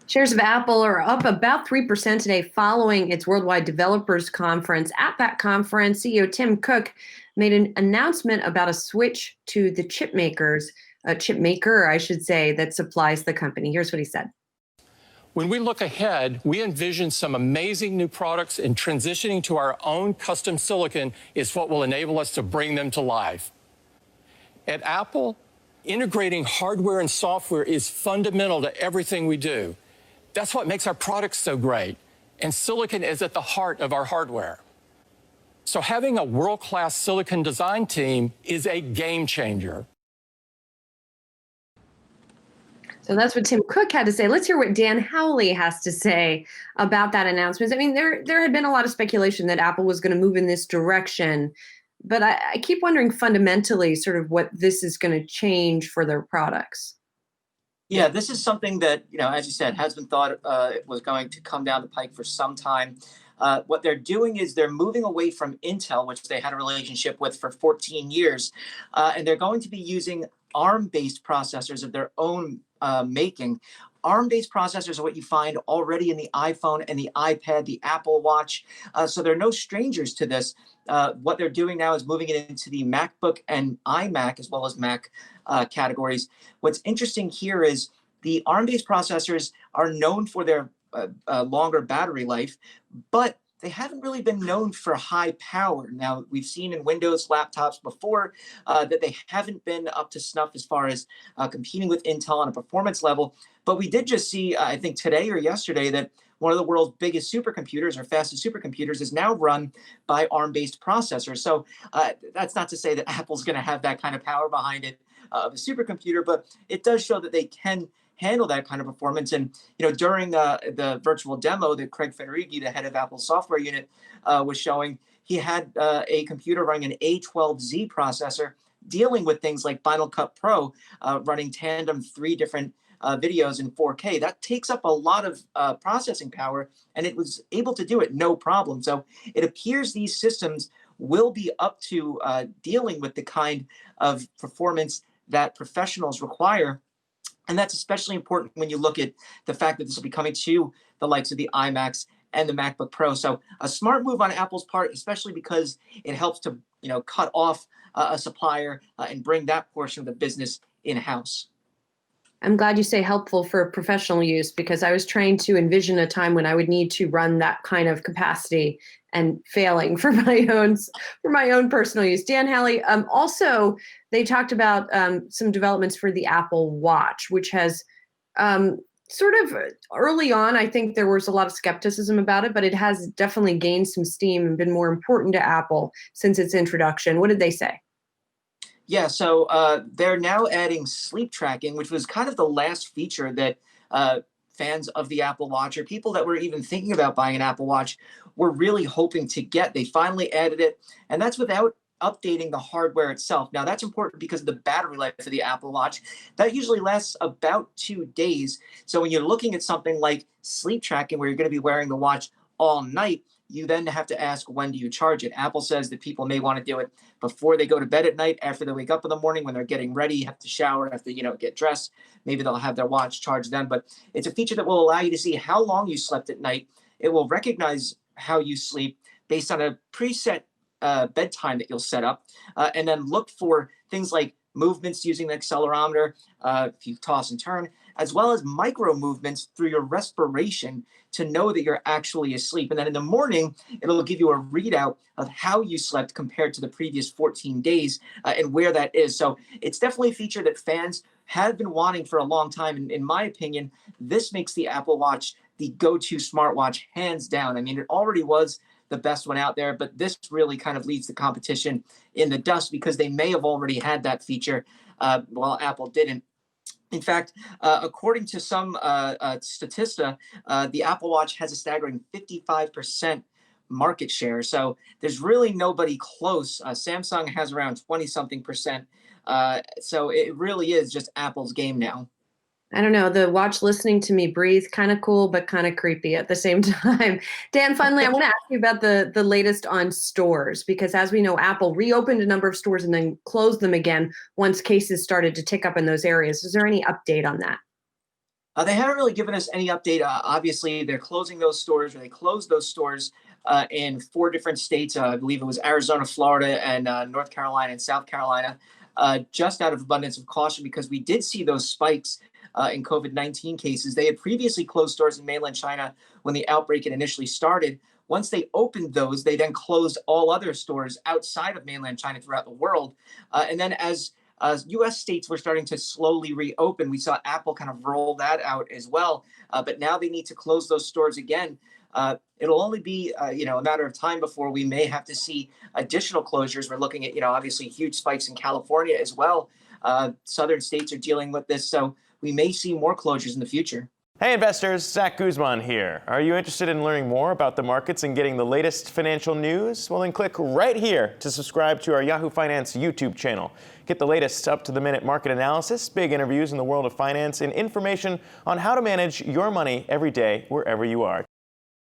Shares of Apple are up about 3% today following its Worldwide Developers Conference. At that conference, CEO Tim Cook made an announcement about a switch to the chip maker, I should say, that supplies the company. Here's what he said. When we look ahead, we envision some amazing new products, and transitioning to our own custom silicon is what will enable us to bring them to life. At Apple, integrating hardware and software is fundamental to everything we do. That's what makes our products so great, and silicon is at the heart of our hardware. So having a world-class silicon design team is a game changer. So that's what Tim Cook had to say. Let's hear what Dan Howley has to say about that announcement. I mean, there had been a lot of speculation that Apple was going to move in this direction, but I keep wondering fundamentally sort of what this is going to change for their products. Yeah, this is something that, as you said, has been thought it was going to come down the pike for some time. What they're doing is they're moving away from Intel, which they had a relationship with for 14 years, and they're going to be using ARM-based processors of their own making. ARM-based processors are what you find already in the iPhone and the iPad, the Apple Watch. So they're no strangers to this. What they're doing now is moving it into the MacBook and iMac as well as Mac categories. What's interesting here is the ARM-based processors are known for their longer battery life, but they haven't really been known for high power. Now, we've seen in Windows laptops before that they haven't been up to snuff as far as competing with Intel on a performance level. But we did just see, I think today or yesterday, that one of the world's biggest supercomputers or fastest supercomputers is now run by ARM-based processors. So that's not to say that Apple's going to have that kind of power behind it of a supercomputer, but it does show that they can handle that kind of performance. And during the virtual demo that Craig Federighi, the head of Apple's software unit, was showing, he had a computer running an A12Z processor dealing with things like Final Cut Pro, running tandem 3 different videos in 4K. That takes up a lot of processing power, and it was able to do it no problem. So it appears these systems will be up to dealing with the kind of performance that professionals require. And that's especially important when you look at the fact that this will be coming to the likes of the iMacs and the MacBook Pro. So a smart move on Apple's part, especially because it helps to cut off a supplier and bring that portion of the business in-house. I'm glad you say helpful for professional use, because I was trying to envision a time when I would need to run that kind of capacity and failing for my own personal use. Dan Howley, also they talked about some developments for the Apple Watch, which has sort of early on, I think there was a lot of skepticism about it, but it has definitely gained some steam and been more important to Apple since its introduction. What did they say? Yeah, so they're now adding sleep tracking, which was kind of the last feature that fans of the Apple Watch or people that were even thinking about buying an Apple Watch were really hoping to get. They finally added it, and that's without updating the hardware itself. Now, that's important because of the battery life of the Apple Watch. That usually lasts about 2 days. So when you're looking at something like sleep tracking, where you're going to be wearing the watch all night, you then have to ask, when do you charge it? Apple says that people may want to do it before they go to bed at night, after they wake up in the morning, when they're getting ready, have to shower, have to, get dressed. Maybe they'll have their watch charged then. But it's a feature that will allow you to see how long you slept at night. It will recognize how you sleep based on a preset bedtime that you'll set up, and then look for things like movements using the accelerometer, if you toss and turn, as well as micro movements through your respiration to know that you're actually asleep. And then in the morning, it'll give you a readout of how you slept compared to the previous 14 days and where that is. So it's definitely a feature that fans have been wanting for a long time. And in my opinion, this makes the Apple Watch the go-to smartwatch, hands down. I mean, it already was the best one out there, but this really kind of leads the competition in the dust because they may have already had that feature while Apple didn't. In fact, according to some statista, the Apple Watch has a staggering 55% market share. So there's really nobody close. Samsung has around 20-something%. So it really is just Apple's game now. I don't know, the watch listening to me breathe, kind of cool, but kind of creepy at the same time. Dan, finally, I want to ask you about the latest on stores, because as we know, Apple reopened a number of stores and then closed them again once cases started to tick up in those areas. Is there any update on that? They haven't really given us any update. Obviously, they're closing those stores, or they closed those stores in 4 different states. I believe it was Arizona, Florida, and North Carolina and South Carolina, just out of abundance of caution, because we did see those spikes in COVID-19 cases. They had previously closed stores in mainland China when the outbreak had initially started. Once they opened those, they then closed all other stores outside of mainland China throughout the world. And then as U.S. states were starting to slowly reopen, we saw Apple kind of roll that out as well. But now they need to close those stores again. It'll only be a matter of time before we may have to see additional closures. We're looking at obviously huge spikes in California as well. Southern states are dealing with this, so we may see more closures in the future. Hey investors, Zach Guzman here. Are you interested in learning more about the markets and getting the latest financial news? Well, then click right here to subscribe to our Yahoo Finance YouTube channel. Get the latest up-to-the-minute market analysis, big interviews in the world of finance, and information on how to manage your money every day wherever you are.